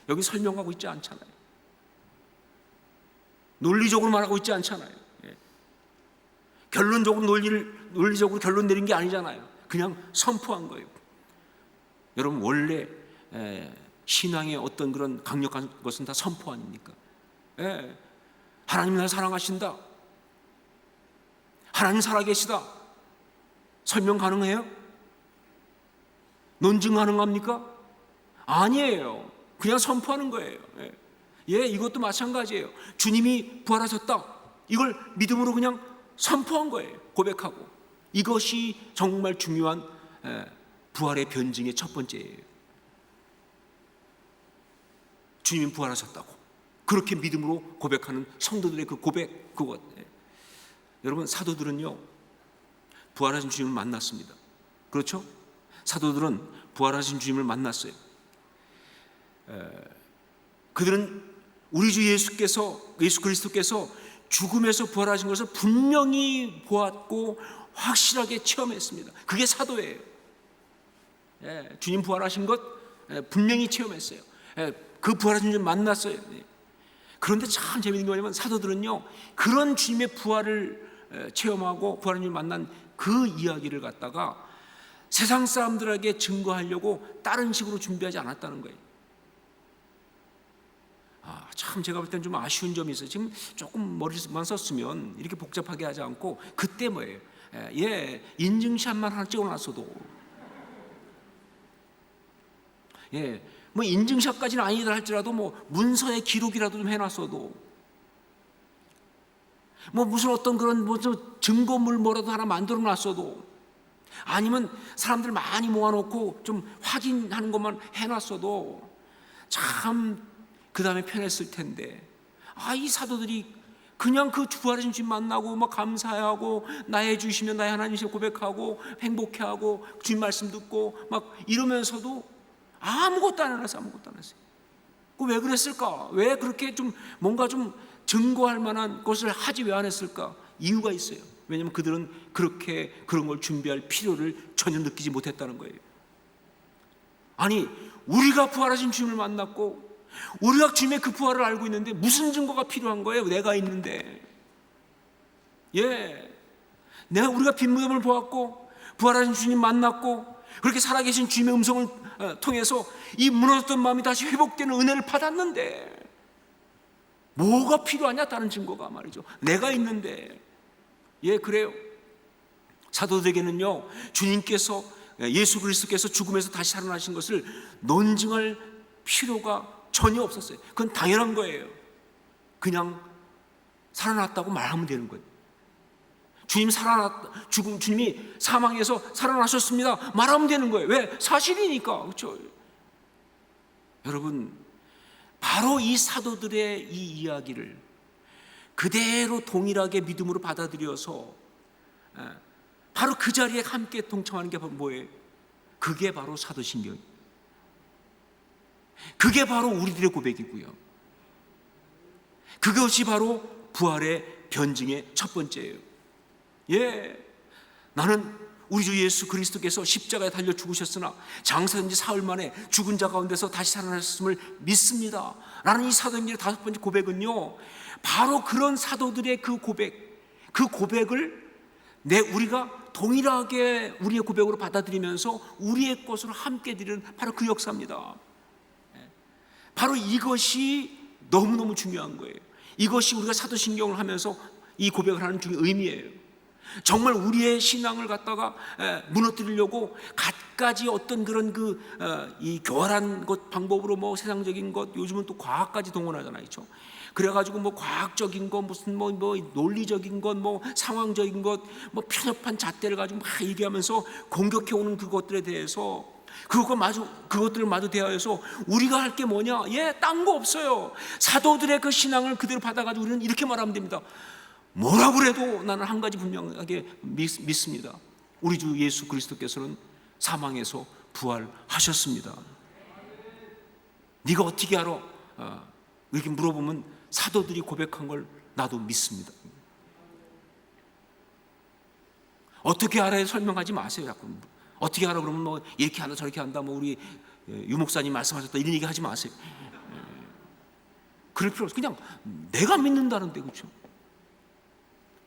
여기 설명하고 있지 않잖아요. 논리적으로 말하고 있지 않잖아요. 논리적으로 결론 내린 게 아니잖아요. 그냥 선포한 거예요. 여러분, 원래 신앙의 어떤 그런 강력한 것은 다 선포 아닙니까? 예. 하나님 날 사랑하신다. 하나님 살아계시다. 설명 가능해요? 논증 가능합니까? 아니에요. 그냥 선포하는 거예요. 예, 이것도 마찬가지예요. 주님이 부활하셨다. 이걸 믿음으로 그냥 선포한 거예요. 고백하고. 이것이 정말 중요한 부활의 변증의 첫 번째예요. 주님이 부활하셨다고. 그렇게 믿음으로 고백하는 성도들의 그 고백, 그것. 여러분, 사도들은요, 부활하신 주님을 만났습니다. 그렇죠? 사도들은 부활하신 주님을 만났어요. 그들은 우리 주 예수 그리스도께서 죽음에서 부활하신 것을 분명히 보았고 확실하게 체험했습니다. 그게 사도예요. 주님 부활하신 것 분명히 체험했어요. 그 부활하신 주님 만났어요. 그런데 참 재미있는 게 뭐냐면 사도들은요, 그런 주님의 부활을 체험하고 부활하신 주님 만난 그 이야기를 갖다가 세상 사람들에게 증거하려고 다른 식으로 준비하지 않았다는 거예요. 참 제가 볼 때는 좀 아쉬운 점이 있어요. 지금 조금 머리만 썼으면 이렇게 복잡하게 하지 않고 그때 뭐예요? 인증샷만 하나 찍어놨어도, 뭐 인증샷까지는 아니다 할지라도 뭐 문서의 기록이라도 좀 해놨어도, 뭐 무슨 어떤 그런 무슨 증거물 뭐라도 하나 만들어놨어도, 아니면 사람들 많이 모아놓고 좀 확인하는 것만 해놨어도 참 그 다음에 편했을 텐데, 이 사도들이 그냥 그 부활하신 주님 만나고 막 감사하고 나의 주시면 나의 하나님이시여 고백하고 행복해하고 주님 말씀 듣고 막 이러면서도 아무것도 안 해놨어요. 왜 그랬을까? 왜 그렇게 좀 뭔가 좀 증거할 만한 것을 하지 왜 안 했을까? 이유가 있어요. 왜냐하면 그들은 그렇게 그런 걸 준비할 필요를 전혀 느끼지 못했다는 거예요. 아니, 우리가 부활하신 주님을 만났고 우리가 주님의 그 부활을 알고 있는데 무슨 증거가 필요한 거예요? 내가 있는데. 우리가 빈 무덤을 보았고 부활하신 주님 만났고 그렇게 살아계신 주님의 음성을 통해서 이 무너졌던 마음이 다시 회복되는 은혜를 받았는데 뭐가 필요하냐? 다른 증거가 말이죠. 내가 있는데. 그래요. 사도들에게는요, 주님께서 예수 그리스도께서 죽음에서 다시 살아나신 것을 논증할 필요가 전혀 없었어요. 그건 당연한 거예요. 그냥 살아났다고 말하면 되는 거예요. 주님이 사망해서 살아나셨습니다 말하면 되는 거예요. 왜? 사실이니까. 그렇죠? 여러분, 바로 이 사도들의 이 이야기를 그대로 동일하게 믿음으로 받아들여서 바로 그 자리에 함께 동참하는 게 뭐예요? 그게 바로 사도신경이에요. 그게 바로 우리들의 고백이고요. 그것이 바로 부활의 변증의 첫 번째예요. 나는 우리 주 예수 그리스도께서 십자가에 달려 죽으셨으나 장사된 지 사흘 만에 죽은 자 가운데서 다시 살아나셨음을 믿습니다 라는 이 사도행전의 다섯 번째 고백은요, 바로 그런 사도들의 그 고백을 우리가 동일하게 우리의 고백으로 받아들이면서 우리의 것으로 함께 드리는 바로 그 역사입니다. 바로 이것이 너무너무 중요한 거예요. 이것이 우리가 사도신경을 하면서 이 고백을 하는 중요한 의미예요. 정말 우리의 신앙을 갖다가 무너뜨리려고 갖가지 어떤 그런 이 교활한 것 방법으로 뭐 세상적인 것, 요즘은 또 과학까지 동원하잖아요, 그렇죠? 그래가지고 뭐 과학적인 것, 무슨 뭐 논리적인 것, 뭐 상황적인 것, 뭐 편협한 잣대를 가지고 막 얘기하면서 공격해 오는 그것들에 대해서 그것들을 마저 대하여서 우리가 할 게 뭐냐? 딴 거 없어요. 사도들의 그 신앙을 그대로 받아가지고 우리는 이렇게 말하면 됩니다. 뭐라고 그래도 나는 한 가지 분명하게 믿습니다. 우리 주 예수 그리스도께서는 사망에서 부활하셨습니다. 네가 어떻게 알아? 이렇게 물어보면 사도들이 고백한 걸 나도 믿습니다. 어떻게 알아야 설명하지 마세요. 자꾸. 어떻게 알아? 그러면 뭐 이렇게 한다 저렇게 한다, 뭐 우리 유목사님 말씀하셨다 이런 얘기 하지 마세요. 그럴 필요 없어. 그냥 내가 믿는다는데, 그렇죠?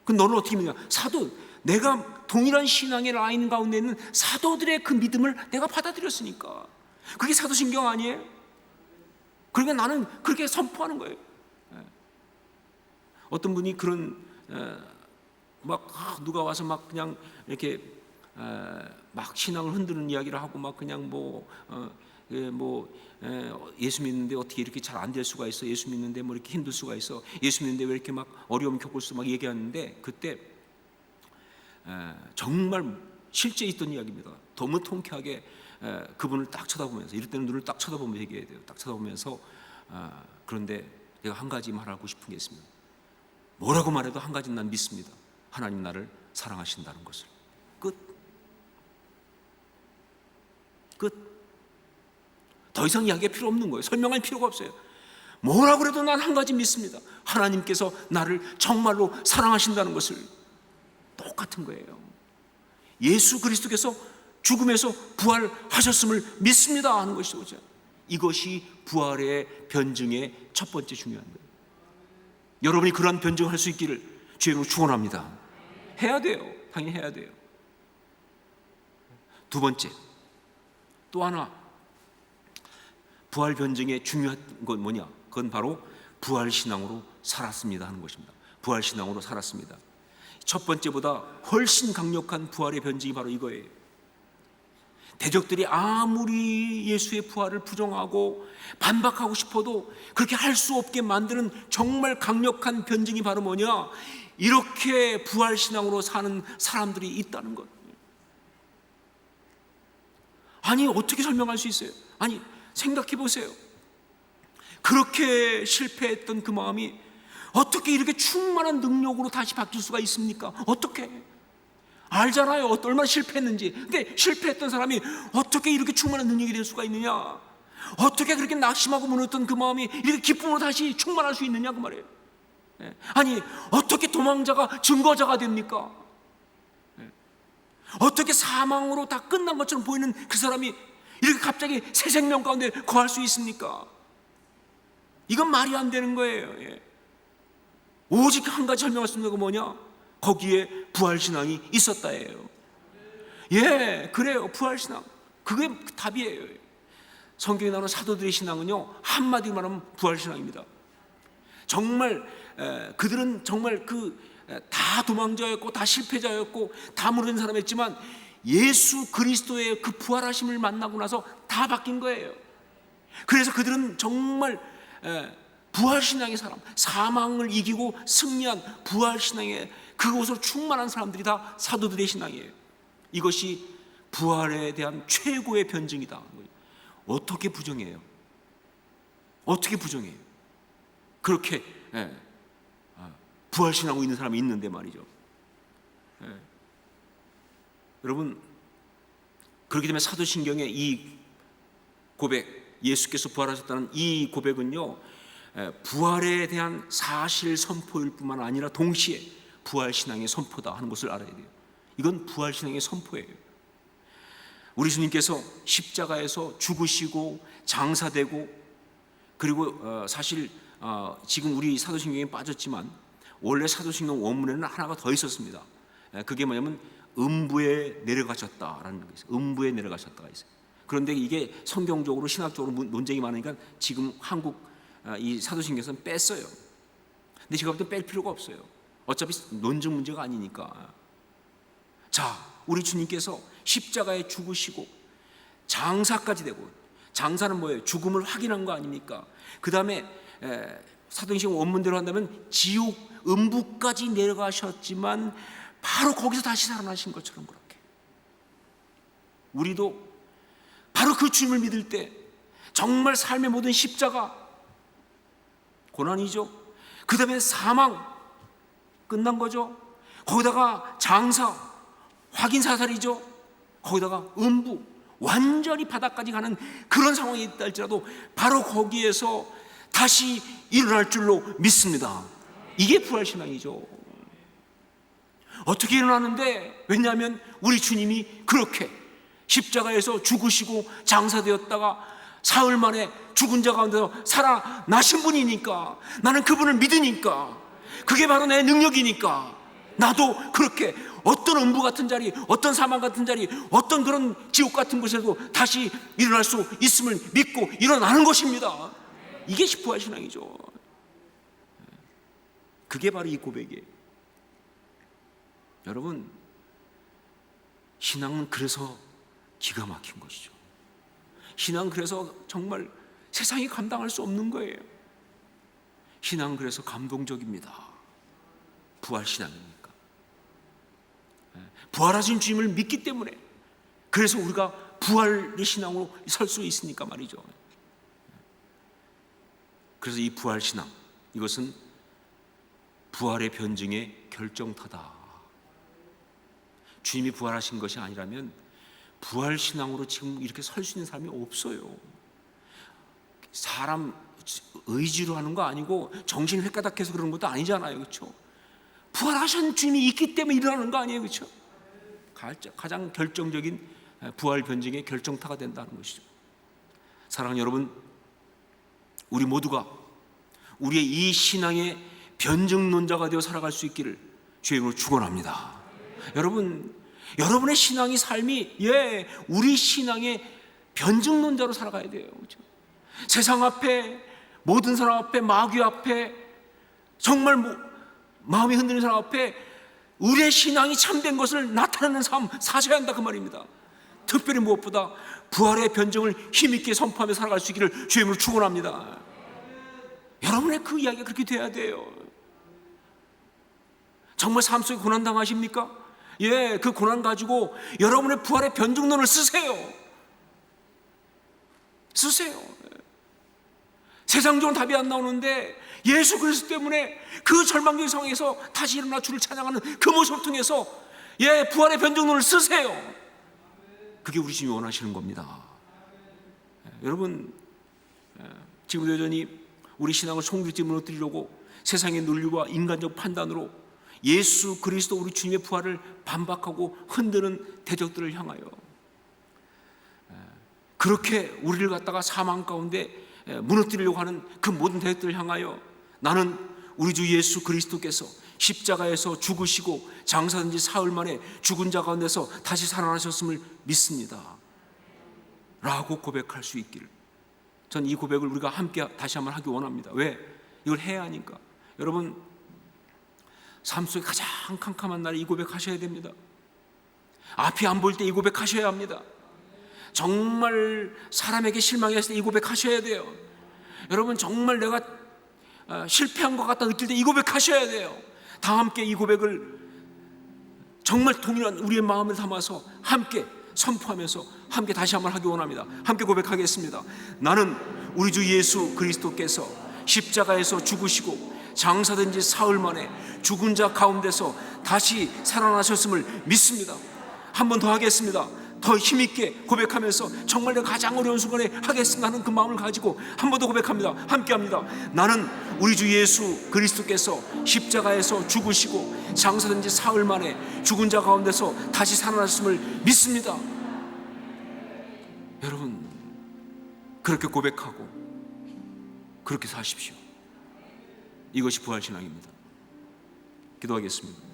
그럼 너는 어떻게 믿냐? 내가 동일한 신앙의 라인 가운데 있는 사도들의 그 믿음을 내가 받아들였으니까. 그게 사도신경 아니에요? 그러니까 나는 그렇게 선포하는 거예요. 어떤 분이 그런 막 누가 와서 막 그냥 이렇게 막 신앙을 흔드는 이야기를 하고 막 그냥 예수 믿는데 어떻게 이렇게 잘 안 될 수가 있어? 예수 믿는데 뭐 이렇게 힘들 수가 있어? 예수 믿는데 왜 이렇게 막 어려움 겪을 수 막 얘기하는데, 그때 정말 실제 있던 이야기입니다. 너무 통쾌하게 그분을 딱 쳐다보면서, 이럴 때는 눈을 딱 쳐다보면서 얘기해야 돼요. 딱 쳐다보면서 그런데 내가 한 가지 말하고 싶은 게 있습니다. 뭐라고 말해도 한 가지는 난 믿습니다. 하나님 나를 사랑하신다는 것을. 끝. 더 이상 이야기할 필요 없는 거예요. 설명할 필요가 없어요. 뭐라고 그래도 난 한 가지 믿습니다. 하나님께서 나를 정말로 사랑하신다는 것을. 똑같은 거예요. 예수 그리스도께서 죽음에서 부활하셨음을 믿습니다 하는 것이죠. 이것이 부활의 변증의 첫 번째 중요한 거예요. 여러분이 그러한 변증을 할 수 있기를 주님으로 축원합니다. 해야 돼요. 당연히 해야 돼요. 두 번째, 또 하나 부활 변증의 중요한 건 뭐냐? 그건 바로 부활 신앙으로 살았습니다 하는 것입니다. 부활 신앙으로 살았습니다. 첫 번째보다 훨씬 강력한 부활의 변증이 바로 이거예요. 대적들이 아무리 예수의 부활을 부정하고 반박하고 싶어도 그렇게 할 수 없게 만드는 정말 강력한 변증이 바로 뭐냐? 이렇게 부활 신앙으로 사는 사람들이 있다는 것. 아니, 어떻게 설명할 수 있어요? 아니, 생각해 보세요. 그렇게 실패했던 그 마음이 어떻게 이렇게 충만한 능력으로 다시 바뀔 수가 있습니까? 어떻게? 알잖아요. 얼마나 실패했는지. 근데 실패했던 사람이 어떻게 이렇게 충만한 능력이 될 수가 있느냐? 어떻게 그렇게 낙심하고 무너졌던 그 마음이 이렇게 기쁨으로 다시 충만할 수 있느냐 그 말이에요. 아니, 어떻게 도망자가 증거자가 됩니까? 어떻게 사망으로 다 끝난 것처럼 보이는 그 사람이 이렇게 갑자기 새 생명 가운데 거할 수 있습니까? 이건 말이 안 되는 거예요. 오직 한 가지 설명할 수 있는 건 뭐냐? 거기에 부활신앙이 있었다예요. 그래요. 부활신앙. 그게 답이에요. 성경에 나오는 사도들의 신앙은요, 한마디로 말하면 부활신앙입니다. 정말 그들은 정말 다 도망자였고 다 실패자였고 다 무너진 사람이었지만 예수 그리스도의 그 부활하심을 만나고 나서 다 바뀐 거예요. 그래서 그들은 정말 부활신앙의 사람, 사망을 이기고 승리한 부활신앙의 그곳으로 충만한 사람들이 다 사도들의 신앙이에요. 이것이 부활에 대한 최고의 변증이다. 어떻게 부정해요? 어떻게 부정해요? 그렇게 부활신앙하고 있는 사람이 있는데 말이죠. 여러분, 그렇기 때문에 사도신경의 이 고백, 예수께서 부활하셨다는 이 고백은요, 부활에 대한 사실 선포일 뿐만 아니라 동시에 부활신앙의 선포다 하는 것을 알아야 돼요. 이건 부활신앙의 선포예요. 우리 주님께서 십자가에서 죽으시고 장사되고, 그리고 사실 지금 우리 사도신경에 빠졌지만 원래 사도신경 원문에는 하나가 더 있었습니다. 그게 뭐냐면 음부에 내려가셨다라는 게 있어요. 음부에 내려가셨다가 있어요. 그런데 이게 성경적으로 신학적으로 논쟁이 많으니까 지금 한국 이 사도신경에서는 뺐어요. 근데 제가 볼 때 뺄 필요가 없어요. 어차피 논증 문제가 아니니까. 자, 우리 주님께서 십자가에 죽으시고 장사까지 되고, 장사는 뭐예요? 죽음을 확인한 거 아닙니까? 그 다음에 사도신경 원문대로 한다면 지옥 음부까지 내려가셨지만 바로 거기서 다시 살아나신 것처럼, 그렇게 우리도 바로 그 주님을 믿을 때 정말 삶의 모든 십자가, 고난이죠. 그 다음에 사망 끝난 거죠. 거기다가 장사, 확인사살이죠. 거기다가 음부, 완전히 바닥까지 가는 그런 상황이 있다 할지라도 바로 거기에서 다시 일어날 줄로 믿습니다. 이게 부활신앙이죠. 어떻게 일어나는데? 왜냐하면 우리 주님이 그렇게 십자가에서 죽으시고 장사되었다가 사흘 만에 죽은 자 가운데서 살아나신 분이니까, 나는 그분을 믿으니까, 그게 바로 내 능력이니까 나도 그렇게 어떤 음부 같은 자리, 어떤 사망 같은 자리, 어떤 그런 지옥 같은 곳에도 다시 일어날 수 있음을 믿고 일어나는 것입니다. 이게 부활신앙이죠. 그게 바로 이 고백이에요. 여러분, 신앙은 그래서 기가 막힌 것이죠. 신앙은 그래서 정말 세상이 감당할 수 없는 거예요. 신앙은 그래서 감동적입니다. 부활신앙이니까. 부활하신 주님을 믿기 때문에, 그래서 우리가 부활의 신앙으로 설 수 있으니까 말이죠. 그래서 이 부활신앙, 이것은 부활의 변증의 결정타다. 주님이 부활하신 것이 아니라면 부활신앙으로 지금 이렇게 설 수 있는 사람이 없어요. 사람 의지로 하는 거 아니고 정신을 획가닥해서 그러는 것도 아니잖아요. 그렇죠? 부활하신 주님이 있기 때문에 일어나는 거 아니에요. 그렇죠? 가장 결정적인 부활 변증의 결정타가 된다는 것이죠. 사랑하는 여러분, 우리 모두가 우리의 이 신앙의 변증론자가 되어 살아갈 수 있기를 주의 이름으로 축원합니다. 여러분, 여러분의 신앙의 삶이 우리 신앙의 변증론자로 살아가야 돼요. 그렇죠? 세상 앞에, 모든 사람 앞에, 마귀 앞에, 정말 마음이 흔들리는 사람 앞에 우리의 신앙이 참된 것을 나타내는 삶 사셔야 한다, 그 말입니다. 특별히 무엇보다 부활의 변증을 힘있게 선포하며 살아갈 수 있기를 주의 이름으로 축원합니다. 여러분의 그 이야기가 그렇게 돼야 돼요. 정말 삶 속에 고난 당하십니까? 그 고난 가지고 여러분의 부활의 변증론을 쓰세요. 세상적으로 답이 안 나오는데 예수 그리스도 때문에 그 절망적인 상황에서 다시 일어나 주를 찬양하는 그 모습을 통해서 부활의 변증론을 쓰세요. 그게 우리 주님이 원하시는 겁니다. 여러분, 지금도 여전히 우리 신앙을 송두리째 무너뜨리려고 세상의 논리와 인간적 판단으로 예수 그리스도 우리 주님의 부활을 반박하고 흔드는 대적들을 향하여 그렇게 우리를 갖다가 사망 가운데 무너뜨리려고 하는 그 모든 대적들을 향하여 나는 우리 주 예수 그리스도께서 십자가에서 죽으시고 장사된 지 사흘 만에 죽은 자 가운데서 다시 살아나셨음을 믿습니다 라고 고백할 수 있기를, 전 이 고백을 우리가 함께 다시 한번 하기 원합니다. 왜? 이걸 해야 하니까. 여러분, 삶 속에 가장 캄캄한 날에 이 고백하셔야 됩니다. 앞이 안 보일 때 이 고백하셔야 합니다. 정말 사람에게 실망했을 때 이 고백하셔야 돼요. 여러분, 정말 내가 실패한 것 같다 느낄 때 이 고백하셔야 돼요. 다 함께 이 고백을 정말 동일한 우리의 마음을 담아서 함께 선포하면서 함께 다시 한번 하기 원합니다. 함께 고백하겠습니다. 나는 우리 주 예수 그리스도께서 십자가에서 죽으시고 장사된 지 사흘 만에 죽은 자 가운데서 다시 살아나셨음을 믿습니다. 한 번 더 하겠습니다. 더 힘있게 고백하면서 정말 내가 가장 어려운 순간에 하겠습니다 하는 그 마음을 가지고 한 번 더 고백합니다. 함께 합니다. 나는 우리 주 예수 그리스도께서 십자가에서 죽으시고 장사된 지 사흘 만에 죽은 자 가운데서 다시 살아나셨음을 믿습니다. 여러분, 그렇게 고백하고 그렇게 사십시오. 이것이 부활신앙입니다. 기도하겠습니다.